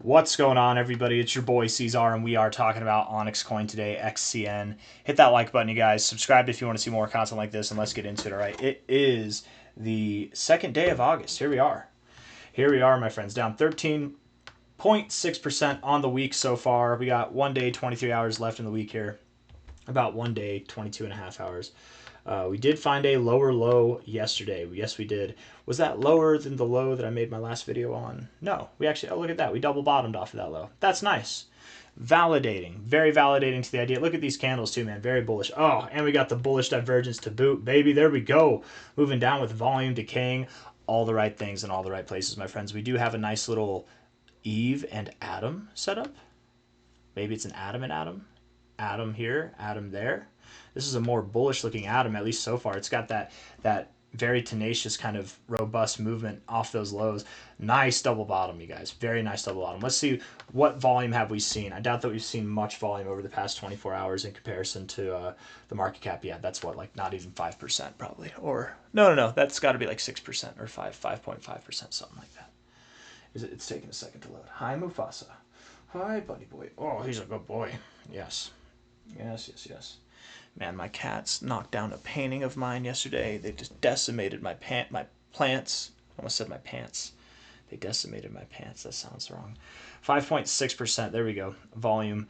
What's going on, everybody? It's your boy C-Zar, and we are talking about OnyxCoin today, XCN. Hit that like button, you guys. Subscribe if you want to see more content like this, and let's get into it, all right? It is the second day of August. Here we are. Here we are, my friends. Down 13.6% on the week so far. We got 1 day, 23 hours left in the week here. About 1 day, 22 and a half hours. We did find a lower low yesterday. Yes, we did. Was that lower than the low that I made my last video on? No. We actually, oh, look at that. We double bottomed off of that low. That's nice. Validating. Very validating to the idea. Look at these candles too, man. Very bullish. Oh, and we got the bullish divergence to boot. Baby, there we go. Moving down with volume decaying. All the right things in all the right places, my friends. We do have a nice little Eve and Adam setup. Maybe it's an Adam and Adam. Adam here, Adam there. This is a more bullish looking atom, at least so far. It's got that very tenacious kind of robust movement off those lows. Nice double bottom, you guys. Very nice double bottom. Let's see, what volume have we seen? I doubt that we've seen much volume over the past 24 hours in comparison to the market cap. Yeah, that's what, like not even 5% probably. Or no, that's got to be like 6% or 5.5%, something like that. It's taking a second to load. Hi, Mufasa. Hi, buddy boy. Oh, he's a good boy. Yes. Yes. Man, my cats knocked down a painting of mine yesterday. They just decimated my plants. I almost said my pants. They decimated my pants. That sounds wrong. 5.6%. There we go. Volume.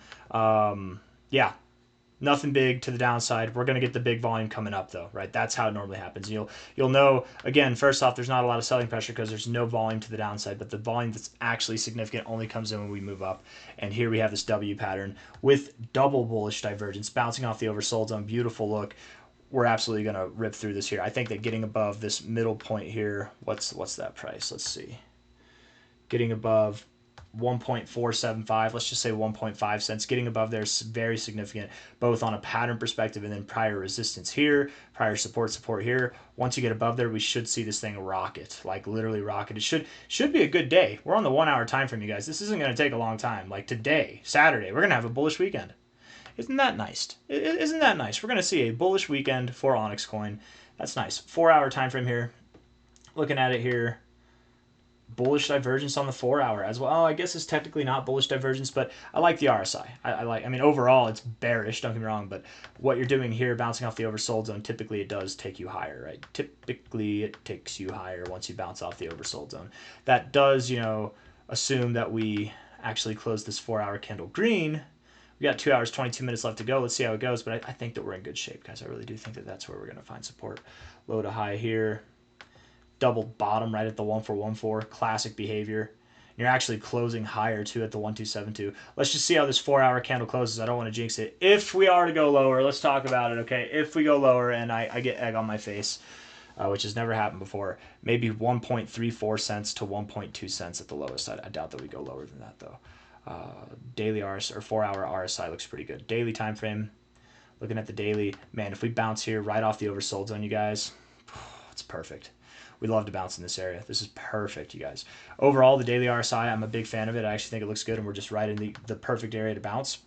Yeah. Nothing big to the downside. We're going to get the big volume coming up, though, right? That's how it normally happens. You'll know, again, first off, there's not a lot of selling pressure because there's no volume to the downside, but the volume that's actually significant only comes in when we move up. And here we have this W pattern with double bullish divergence bouncing off the oversold zone. Beautiful look. We're absolutely going to rip through this here. I think that getting above this middle point here, what's that price? Let's see. Getting above 1.475, let's just say 1.5 cents. Getting above there is very significant, both on a pattern perspective and then prior resistance here, prior support here. Once you get above there, we should see this thing rocket, like literally rocket. It should be a good day. We're on the 1 hour time frame, you guys. This isn't going to take a long time. Like today, Saturday, we're going to have a bullish weekend. Isn't that nice? Isn't that nice? We're going to see a bullish weekend for OnyxCoin. That's nice. 4 hour time frame here. Looking at it here. Bullish divergence on the 4 hour as well. Oh, I guess it's technically not bullish divergence, but I like the RSI. I mean, overall it's bearish, don't get me wrong, but what you're doing here, bouncing off the oversold zone, typically it does take you higher, right? Typically it takes you higher once you bounce off the oversold zone. That does, assume that we actually close this 4 hour candle green. We got 2 hours, 22 minutes left to go. Let's see how it goes, but I think that we're in good shape, guys. I really do think that that's where we're going to find support. Low to high here. Double bottom right at the 1414, classic behavior. And you're actually closing higher too at the 1272. Let's just see how this 4 hour candle closes. I don't want to jinx it. If we are to go lower, let's talk about it, okay? If we go lower and I get egg on my face, which has never happened before, maybe 1.34 cents to 1.2 cents at the lowest. I doubt that we go lower than that though. Daily RSI or 4 hour RSI looks pretty good. Daily time frame, looking at the daily, man, if we bounce here right off the oversold zone, you guys, it's perfect. We love to bounce in this area. This is perfect, you guys. Overall, the daily RSI, I'm a big fan of it. I actually think it looks good, and we're just right in the perfect area to bounce.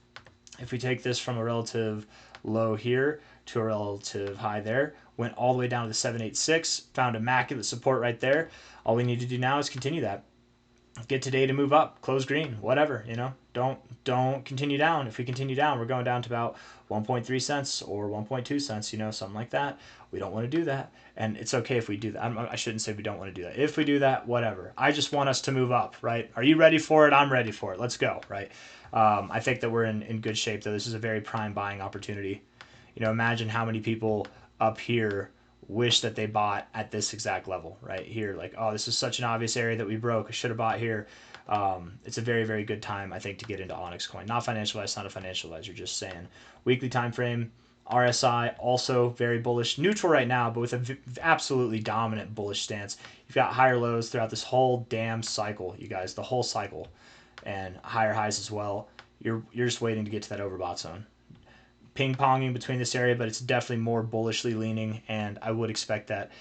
If we take this from a relative low here to a relative high there, went all the way down to the 786, found immaculate support right there. All we need to do now is continue that. Get today to move up, close green, whatever, Don't continue down. If we continue down, we're going down to about 1.3 cents or 1.2 cents, something like that. We don't want to do that. And it's okay if we do that. I shouldn't say we don't want to do that. If we do that, whatever. I just want us to move up, right? Are you ready for it? I'm ready for it. Let's go, right? I think that we're in good shape, though. This is a very prime buying opportunity. Imagine how many people up here wish that they bought at this exact level right here. Like, oh, this is such an obvious area that we broke. I should have bought here. It's a very, very good time, I think, to get into OnyxCoin. Not financial advice, not a financial advisor, just saying. Weekly time frame, RSI, also very bullish. Neutral right now, but with an absolutely dominant bullish stance. You've got higher lows throughout this whole damn cycle, you guys, the whole cycle, and higher highs as well. You're just waiting to get to that overbought zone. Ping-ponging between this area, but it's definitely more bullishly leaning, and I would expect that,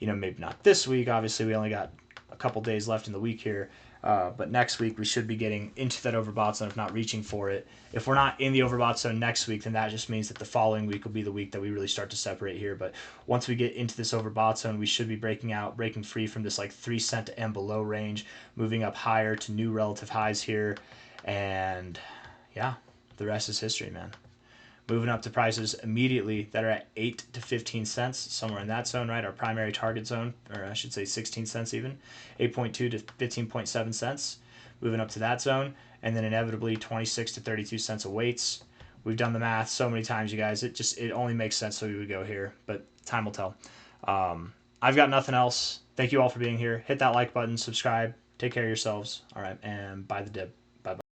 maybe not this week. Obviously, we only got a couple days left in the week here, But next week we should be getting into that overbought zone, if not reaching for it. If we're not in the overbought zone next week, then that just means that the following week will be the week that we really start to separate here. But once we get into this overbought zone, we should be breaking free from this like 3 cent and below range, moving up higher to new relative highs here. And yeah, the rest is history, man. Moving up to prices immediately that are at 8 to 15 cents, somewhere in that zone, right? Our primary target zone, or I should say 16 cents even, 8.2 to 15.7 cents. Moving up to that zone, and then inevitably 26 to 32 cents awaits. We've done the math so many times, you guys. It only makes sense so we would go here, but time will tell. I've got nothing else. Thank you all for being here. Hit that like button, subscribe, take care of yourselves. All right, and buy the dip.